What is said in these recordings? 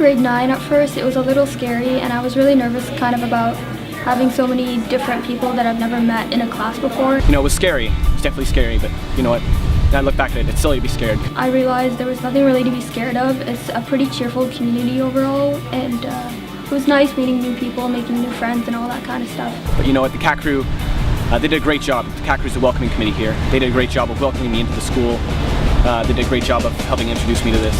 grade 9 at first. It was a little scary and I was really nervous kind of about having so many different people that I've never met in a class before. You know, it was scary. It's definitely scary, but you know what? Now I look back at it, it's silly to be scared. I realized there was nothing really to be scared of. It's a pretty cheerful community overall, and it was nice meeting new people, making new friends and all that kind of stuff. But you know what, the CAT crew, they did a great job. The CAT crew is the welcoming committee here. They did a great job of welcoming me into the school. They did a great job of helping introduce me to this.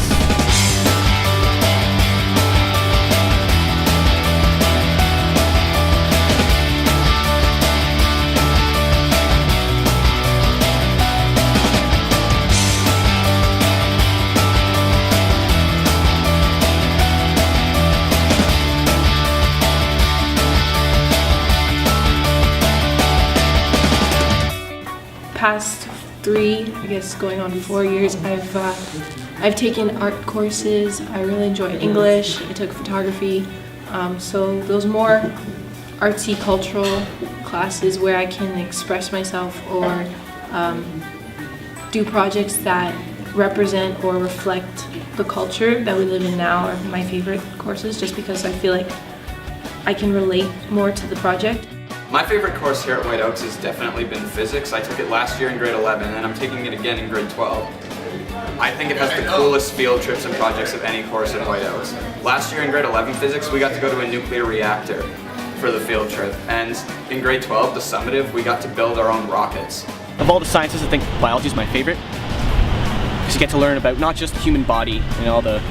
Past 3, I guess going on 4 years, I've taken art courses. I really enjoyed English. I took photography. So those more artsy, cultural classes where I can express myself or do projects that represent or reflect the culture that we live in now are my favorite courses, just because I feel like I can relate more to the project. My favorite course here at White Oaks has definitely been physics. I took it last year in grade 11 and I'm taking it again in grade 12. I think it has the coolest field trips and projects of any course at White Oaks. Last year in grade 11 physics, we got to go to a nuclear reactor for the field trip. And in grade 12, the summative, we got to build our own rockets. Of all the sciences, I think biology is my favorite. Because you get to learn about not just the human body and all the,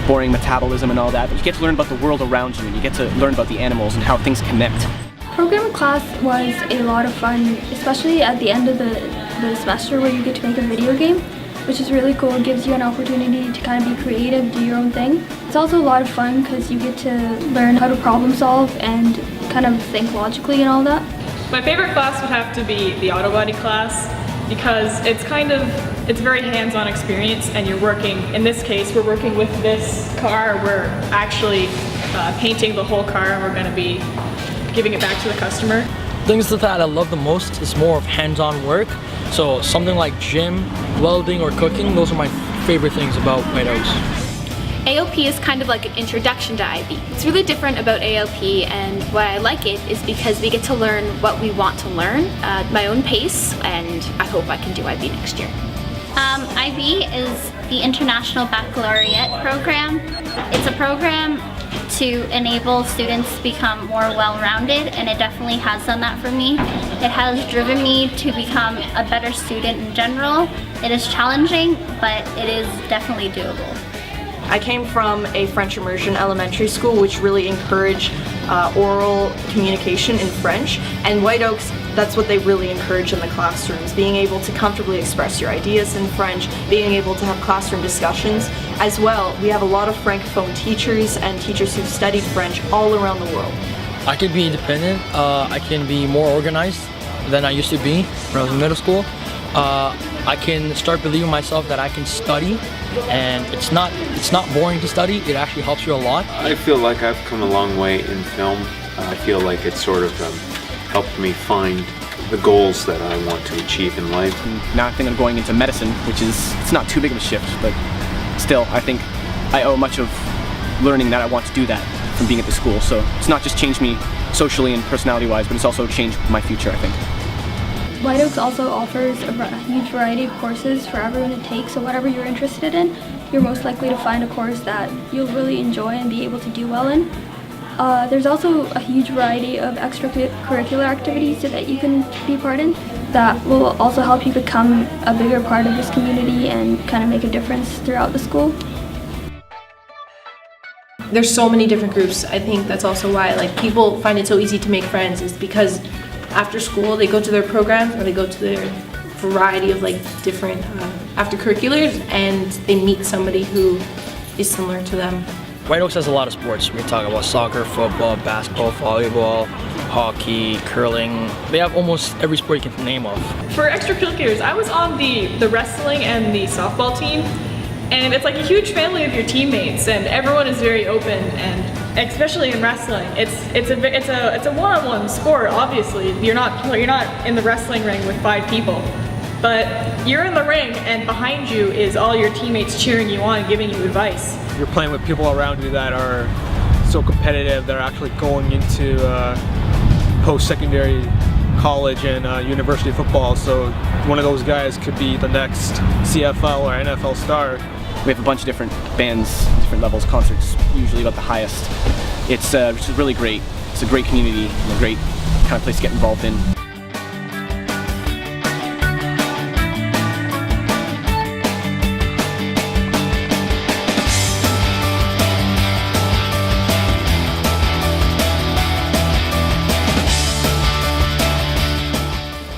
boring metabolism and all that, but you get to learn about the world around you and you get to learn about the animals and how things connect. Programming class was a lot of fun, especially at the end of the semester where you get to make a video game, which is really cool. It gives you an opportunity to kind of be creative, do your own thing. It's also a lot of fun because you get to learn how to problem solve and kind of think logically and all that. My favorite class would have to be the auto body class because it's very hands-on experience and you're working, in this case, we're working with this car. We're actually painting the whole car and we're going to be giving it back to the customer. Things that I love the most is more of hands-on work. So something like gym, welding, or cooking, those are my favorite things about White Oaks. ALP is kind of like an introduction to IB. It's really different about ALP, and why I like it is because we get to learn what we want to learn at my own pace, and I hope I can do IB next year. IB is the International Baccalaureate program. It's a program to enable students to become more well-rounded, and it definitely has done that for me. It has driven me to become a better student in general. It is challenging, but it is definitely doable. I came from a French immersion elementary school which really encouraged oral communication in French, and White Oaks, that's what they really encourage in the classrooms, being able to comfortably express your ideas in French, being able to have classroom discussions. As well, we have a lot of Francophone teachers and teachers who've studied French all around the world. I can be independent, I can be more organized than I used to be when I was in middle school. I can start believing myself that I can study, and it's not boring to study. It actually helps you a lot. I feel like I've come a long way in film. I feel like it sort of helped me find the goals that I want to achieve in life. And now I think I'm going into medicine, which it's not too big of a shift, but still I think I owe much of learning that I want to do that from being at the school. So it's not just changed me socially and personality-wise, but it's also changed my future, I think. White Oaks also offers a huge variety of courses for everyone to take, so whatever you're interested in, you're most likely to find a course that you'll really enjoy and be able to do well in. There's also a huge variety of extracurricular activities that you can be part in that will also help you become a bigger part of this community and kind of make a difference throughout the school. There's so many different groups. I think that's also why people find it so easy to make friends, is because after school they go to their programs or they go to their variety of different after-curriculars and they meet somebody who is similar to them. White Oaks has a lot of sports. We talk about soccer, football, basketball, volleyball, hockey, curling. They have almost every sport you can name of. For extracurriculars, I was on the wrestling and the softball team, and it's like a huge family of your teammates, and everyone is very open, and especially in wrestling, it's a one-on-one sport. Obviously, you're not in the wrestling ring with 5 people, but you're in the ring, and behind you is all your teammates cheering you on and giving you advice. you're playing with people around you that are so competitive, that are actually going into post-secondary college and university football. So one of those guys could be the next CFL or NFL star. We have a bunch of different bands, different levels, concerts, usually about the highest. It's really great. It's a great community and a great kind of place to get involved in.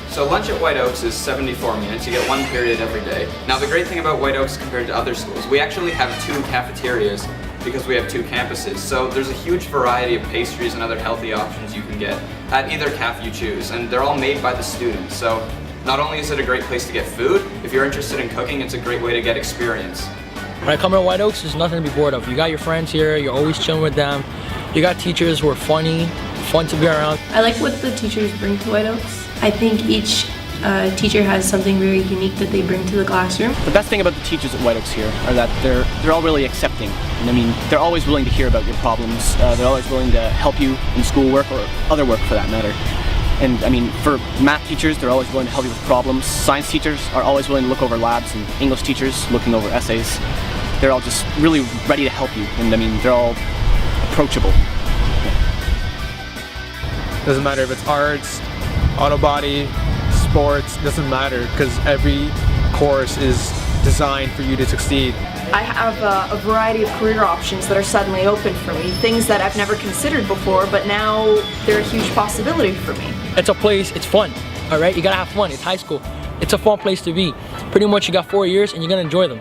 So lunch at White Oaks is 74 minutes. You get one period every day. Now the great thing about White Oaks compared to other schools, we actually have 2 cafeterias because we have 2 campuses. So there's a huge variety of pastries and other healthy options you can get at either caf you choose, and they're all made by the students. So not only is it a great place to get food, if you're interested in cooking, it's a great way to get experience. When I come to White Oaks, there's nothing to be bored of. You got your friends here, you're always chilling with them. You got teachers who are funny, fun to be around. I like what the teachers bring to White Oaks. I think each teacher has something very unique that they bring to the classroom. The best thing about the teachers at White Oaks here are that they're all really accepting. And I mean, they're always willing to hear about your problems. They're always willing to help you in schoolwork or other work for that matter. And I mean, for math teachers, they're always willing to help you with problems. Science teachers are always willing to look over labs, and English teachers looking over essays. They're all just really ready to help you. And I mean, they're all approachable. Doesn't matter if it's arts, auto body, sports, doesn't matter, because every course is designed for you to succeed. I have a variety of career options that are suddenly open for me, things that I've never considered before, but now they're a huge possibility for me. It's a place, it's fun, all right? You gotta have fun, it's high school. It's a fun place to be. Pretty much you got 4 years and you're gonna enjoy them.